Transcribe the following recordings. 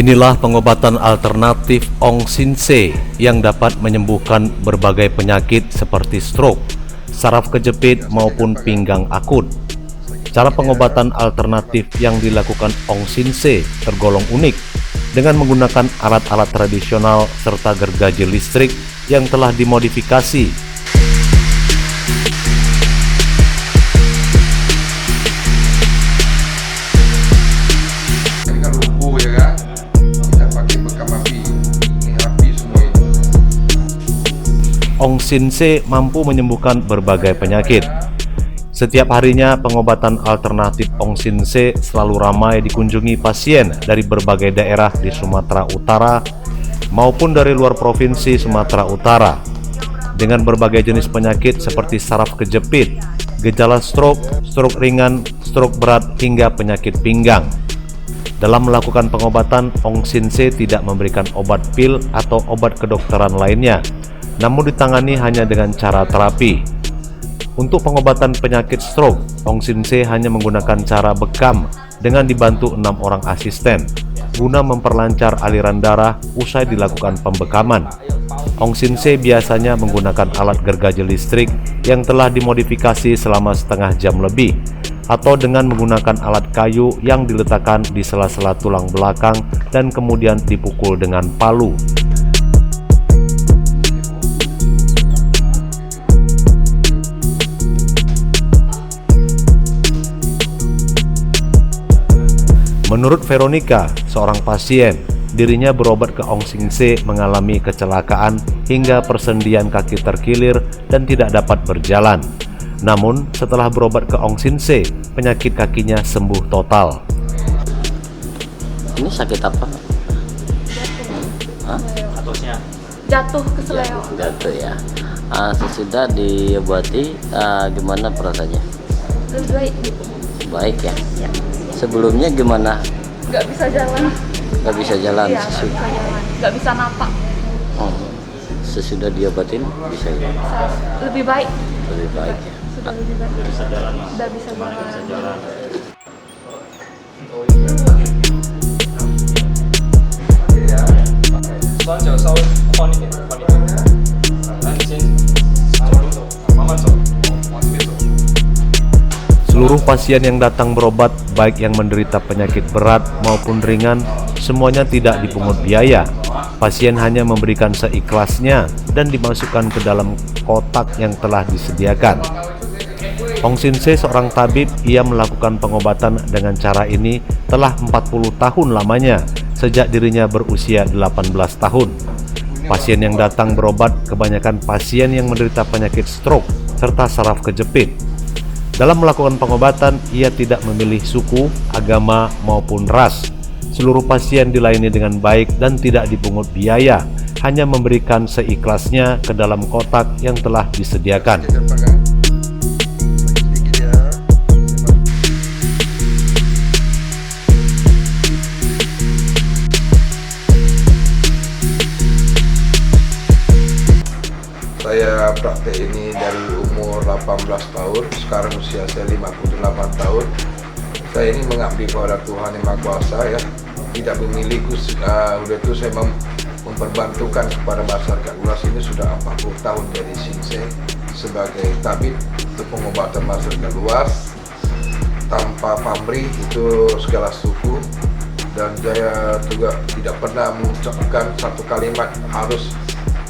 Inilah pengobatan alternatif Ong Sin Se yang dapat menyembuhkan berbagai penyakit seperti stroke, saraf kejepit maupun pinggang akut. Cara pengobatan alternatif yang dilakukan Ong Sin Se tergolong unik dengan menggunakan alat-alat tradisional serta gergaji listrik yang telah dimodifikasi. Ong Sin Se mampu menyembuhkan berbagai penyakit. Setiap harinya pengobatan alternatif Ong Sin Se selalu ramai dikunjungi pasien dari berbagai daerah di Sumatera Utara maupun dari luar provinsi Sumatera Utara dengan berbagai jenis penyakit seperti saraf kejepit, gejala stroke, stroke ringan, stroke berat hingga penyakit pinggang. Dalam melakukan pengobatan, Ong Sin Se tidak memberikan obat pil atau obat kedokteran lainnya, namun ditangani hanya dengan cara terapi. Untuk pengobatan penyakit stroke, Ong Sin Se hanya menggunakan cara bekam dengan dibantu 6 orang asisten guna memperlancar aliran darah usai dilakukan pembekaman. Ong Sin Se biasanya menggunakan alat gergaji listrik yang telah dimodifikasi selama setengah jam lebih, atau dengan menggunakan alat kayu yang diletakkan di sela-sela tulang belakang dan kemudian dipukul dengan palu. Menurut Veronica, seorang pasien, dirinya berobat ke Ong Sin Se mengalami kecelakaan hingga persendian kaki terkilir dan tidak dapat berjalan. Namun, setelah berobat ke Ong Sin Se, penyakit kakinya sembuh total. Ini sakit apa? Jatuh ke seleo. Jatuh ya. Sesudah diobati, gimana perasaannya? Lebih baik. Baik ya. Ya. Sebelumnya gimana? Nggak bisa jalan. Nggak bisa jalan. Iya, nggak bisa jalan. Nggak bisa napak. Sesudah diobatin bisa ya? Lebih baik. Lebih baik ya. Sudah lebih baik. Bisa jalan. Udah bisa jalan. Seluruh pasien yang datang berobat, baik yang menderita penyakit berat maupun ringan, semuanya tidak dipungut biaya. Pasien hanya memberikan seikhlasnya dan dimasukkan ke dalam kotak yang telah disediakan. Ong Sin Se seorang tabib, ia melakukan pengobatan dengan cara ini telah 40 tahun lamanya, sejak dirinya berusia 18 tahun. Pasien yang datang berobat kebanyakan pasien yang menderita penyakit stroke serta saraf kejepit. Dalam melakukan pengobatan, ia tidak memilih suku, agama, maupun ras. Seluruh pasien dilayani dengan baik dan tidak dipungut biaya, hanya memberikan seikhlasnya ke dalam kotak yang telah disediakan. Saya praktek ini dari umur 18 tahun, sekarang usia saya 58 tahun. Saya ini mengabdi kepada Tuhan Yang Maha Kuasa ya. Tidak memilih udah itu saya memperbantukan kepada masyarakat luas ini sudah 40 tahun dari Sin Se sebagai tabib untuk pengobatan masyarakat luas tanpa pamrih itu segala suku, dan saya juga tidak pernah mengucapkan satu kalimat harus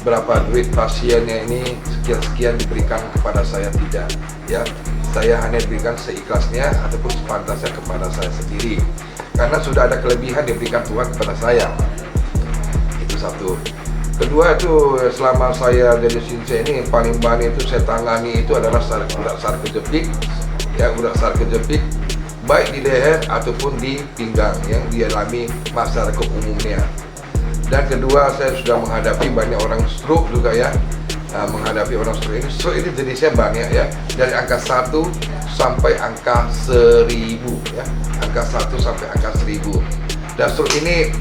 berapa duit pasiennya ini sekian-sekian diberikan kepada saya, tidak ya. Saya hanya diberikan seikhlasnya ataupun sepantasnya kepada saya sendiri, karena sudah ada kelebihan diberikan Tuhan kepada saya. Itu satu. Kedua itu selama saya jadi Sin Se ini paling banyak itu saya tangani itu adalah urat saraf kejepit ya, urat saraf kejepit baik di leher ataupun di pinggang yang dialami masyarakat umumnya. Dan kedua, saya sudah menghadapi banyak orang stroke juga ya. Menghadapi orang stroke ini jenisnya banyak ya, dari angka 1 sampai angka 1000 ya, angka 1 sampai angka 1000. Dan stroke ini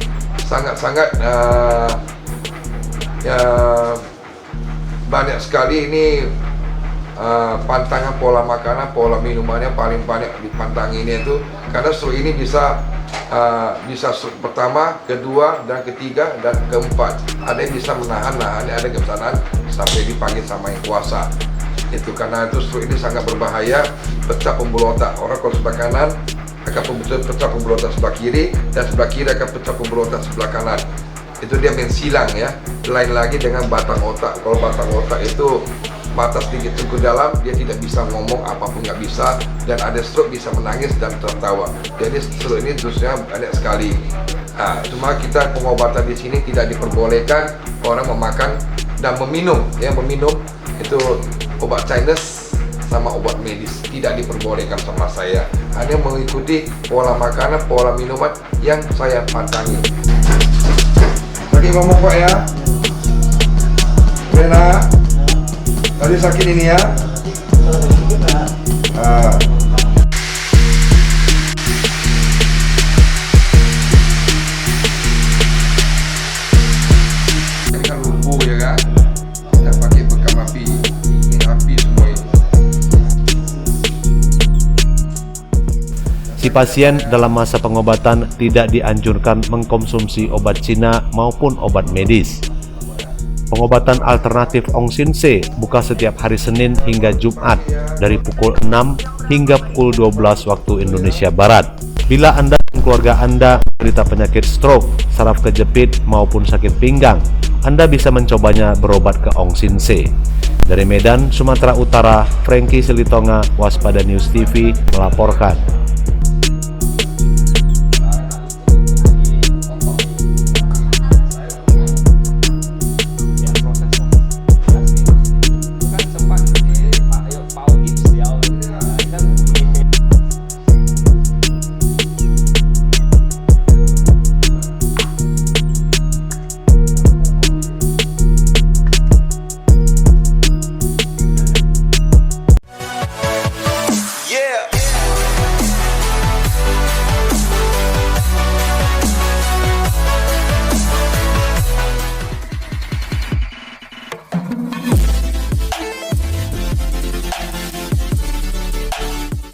sangat-sangat ya, banyak sekali ini pantangan pola makanan, pola minumannya paling banyak dipantangi ini itu, karena stroke ini bisa bisa stroke pertama, kedua, dan ketiga, dan keempat. Ada yang bisa menahan, ada yang bisa nahan sampai dipanggil sama yang kuasa. Itu karena itu stroke ini sangat berbahaya, pecah pembuluh otak. Orang kalau sebelah kanan akan pecah pembuluh otak sebelah kiri, dan sebelah kiri akan pecah pembuluh otak sebelah kanan. Itu dia mensilang ya. Lain lagi dengan batang otak. Kalau batang otak itu mata sedikit ke dalam, dia tidak bisa ngomong, apapun nggak bisa, dan ada stroke bisa menangis dan tertawa. Jadi stroke ini terusnya banyak sekali. Cuma kita pengobatan di sini tidak diperbolehkan orang memakan dan meminum. Ya, meminum itu obat Chinese sama obat medis tidak diperbolehkan sama saya. Hanya mengikuti pola makanan, pola minuman yang saya pantangi. Lagi ngomong Pak ya, Rena. Tadi sakit ini ya? Ini kan lumpuh ya kan? Kita pakai bekam api. Ini api semua ini. Si pasien dalam masa pengobatan tidak dianjurkan mengkonsumsi obat Cina maupun obat medis. Pengobatan alternatif Ong Sin Se buka setiap hari Senin hingga Jumat dari pukul 6 hingga pukul 12 waktu Indonesia Barat. Bila Anda dan keluarga Anda menderita penyakit stroke, saraf kejepit maupun sakit pinggang, Anda bisa mencobanya berobat ke Ong Sin Se. Dari Medan, Sumatera Utara, Frankie Selitonga, Waspada News TV melaporkan.